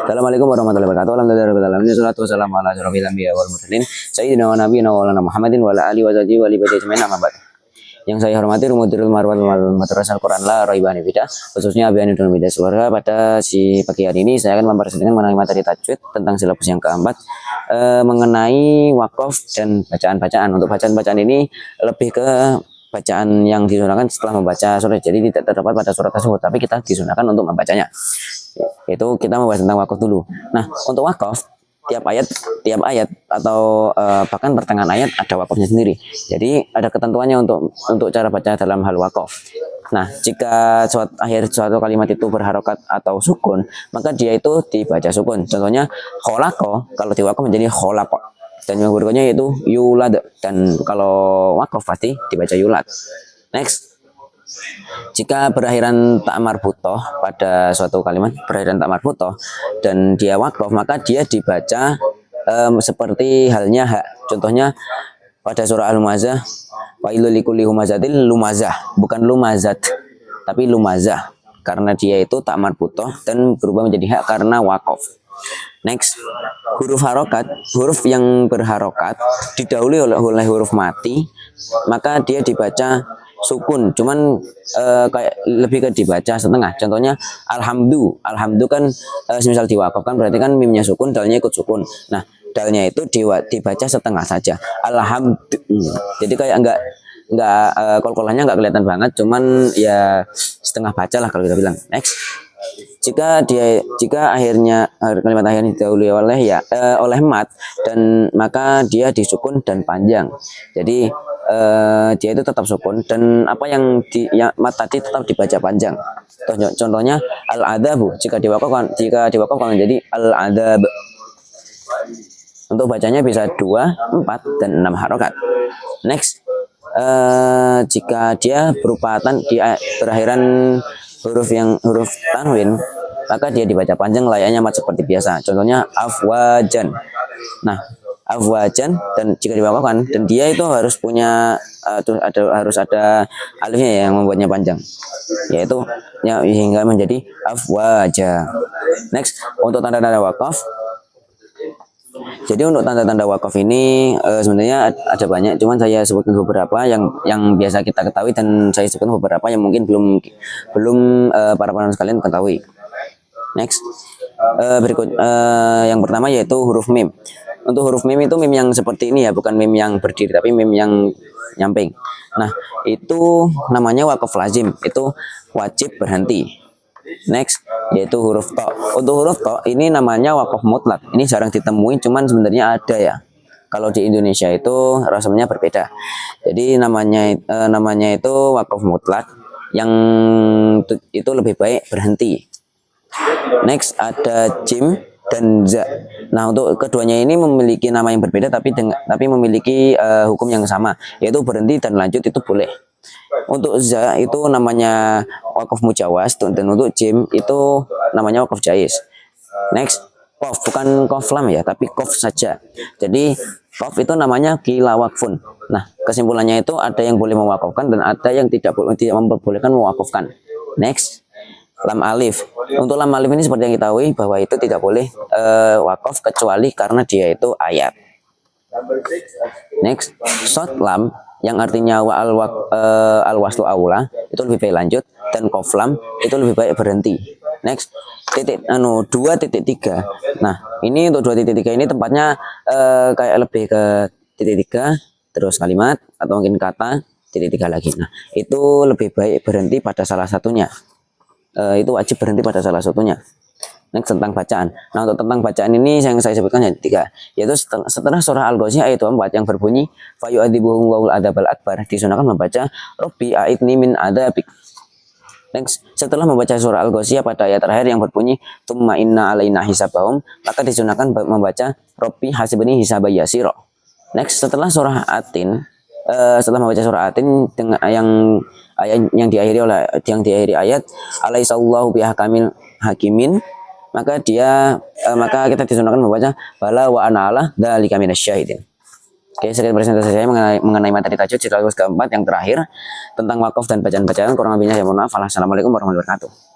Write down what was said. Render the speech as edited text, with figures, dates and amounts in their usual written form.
Assalamualaikum warahmatullahi wabarakatuh. Alhamdulillahirabbil alamin. Wassalatu wassalamu ala asyrofil anbiya'i wal mursalin sayyidina wa nabiyina wa maulana Muhammadin wa ala alihi wa sahbihi wa li ajmain amma ba'd. Yang saya hormati Rumudirul Marwat Madrasah Al-Quran La Raibani Bidah, khususnya Abiani dan Bidah Suara. Pada pagi hari ini saya akan mempresentasikan mengenai materi tajwid tentang silabus yang keempat, mengenai wakaf dan bacaan-bacaan. Untuk bacaan-bacaan ini lebih ke bacaan yang disunahkan setelah membaca surat, jadi tidak terdapat pada surat tersebut, tapi kita disunahkan untuk membacanya. Itu kita membahas tentang wakaf dulu. Nah, untuk wakaf tiap ayat atau bahkan pertengahan ayat ada wakafnya sendiri. Jadi ada ketentuannya untuk cara baca dalam hal wakaf. Nah, jika akhir suatu kalimat itu berharokat atau sukun, maka dia itu dibaca sukun. Contohnya kholako, kalau diwakaf menjadi kholako. Dan yang berikutnya yaitu yulad, dan kalau wakaf pasti dibaca yulad. Next, jika berakhiran tak marbutoh pada suatu kalimat berakhiran tak marbutoh dan dia wakaf, maka dia dibaca seperti halnya hak. Contohnya pada surah Al-Humazah, wailul likulli humazatil lumazah, bukan lumazat tapi lumazah, karena dia itu tak marbutoh dan berubah menjadi hak karena wakaf. Next, huruf harokat, huruf yang berharokat didahului oleh huruf mati, maka dia dibaca sukun, cuman kayak lebih ke dibaca setengah. Contohnya alhamdu kan misal diwakafkan berarti kan mimnya sukun, dalnya ikut sukun. Nah, dalnya itu dibaca setengah saja, alhamdu. Jadi kayak enggak kol-kolannya enggak kelihatan banget, cuman ya setengah baca lah kalau kita bilang. Next, jika akhirnya kalimat akhirnya didahului oleh mat, dan maka dia disukun dan panjang. Jadi dia itu tetap sukun, dan apa yang mat tadi tetap dibaca panjang. Contohnya al-adabu, jika diwakafkan menjadi al-adab. Untuk bacanya bisa 2, 4, dan 6 harokat. Next, jika dia berupa berakhiran huruf tanwin, maka dia dibaca panjang layaknya mat seperti biasa. Contohnya afwajan. Nah, afwajan, dan jika diwakafkan, dan dia itu harus punya harus ada alifnya yang membuatnya panjang, yaitu hingga menjadi afwaja. Next, untuk tanda-tanda wakaf. Jadi untuk tanda-tanda wakaf ini sebenarnya ada banyak, cuman saya sebutkan beberapa yang biasa kita ketahui, dan saya sebutkan beberapa yang mungkin belum para penonton sekalian ketahui. Next, berikut yang pertama yaitu huruf mim. Untuk huruf mim itu mim yang seperti ini ya, bukan mim yang berdiri tapi mim yang nyamping. Nah, itu namanya wakaf lazim, itu wajib berhenti. Next, yaitu huruf to. Untuk huruf to ini namanya wakaf mutlak. Ini jarang ditemui, cuman sebenarnya ada ya. Kalau di Indonesia itu rasanya berbeda. Jadi namanya itu wakaf mutlak, yang itu lebih baik berhenti. Next, ada jim dan za. Nah, untuk keduanya ini memiliki nama yang berbeda, tapi memiliki hukum yang sama, yaitu berhenti dan lanjut itu boleh. Untuk za itu namanya wakaf mujawaz, dan untuk jim itu namanya wakaf jaiz. Next, kof, bukan kof lam ya, tapi kof saja. Jadi kof itu namanya kila wakfun. Nah, kesimpulannya itu ada yang boleh mewakafkan dan ada yang tidak memperbolehkan mewakafkan. Next, lam alif. Untuk lam alif ini seperti yang kita tahu bahwa itu tidak boleh wakaf kecuali karena dia itu ayat. Next, short lam yang artinya al waslu aula itu lebih baik lanjut, dan kof lam itu lebih baik berhenti. Next, 2.3. Nah, ini untuk 2.3 ini tempatnya kayak lebih ke titik 3 terus kalimat atau mungkin kata titik 3 lagi. Nah, itu lebih baik berhenti pada salah satunya. Itu wajib berhenti pada salah satunya. Next, tentang bacaan. Nah, untuk tentang bacaan ini yang saya sebutkan yang 3, yaitu setelah surah Al-Ghasyiyah ayat 4 yang berbunyi fayu'adzibuhum wa'ul adzabal akbar, disunahkan membaca Rabbi a'idni min adzabik. Next, setelah membaca surah Al-Ghasyiyah pada ayat terakhir yang berbunyi tsumma inna alaina hisabahum, maka disunahkan membaca Rabbi hasibni hisaba yasira. Next, setelah surah Atin, setelah membaca surah Atin dengan yang diakhiri ayat alaihissallahu bihaqamil hakimin, maka kita disunahkan membaca bala wa ana ala dzalika minasyahidin. Oke, sekian presentasi saya mengenai materi tajwid silabus keempat yang terakhir tentang wakaf dan bacaan-bacaan. Kurang lebihnya saya mohon maaf. Assalamualaikum warahmatullahi wabarakatuh.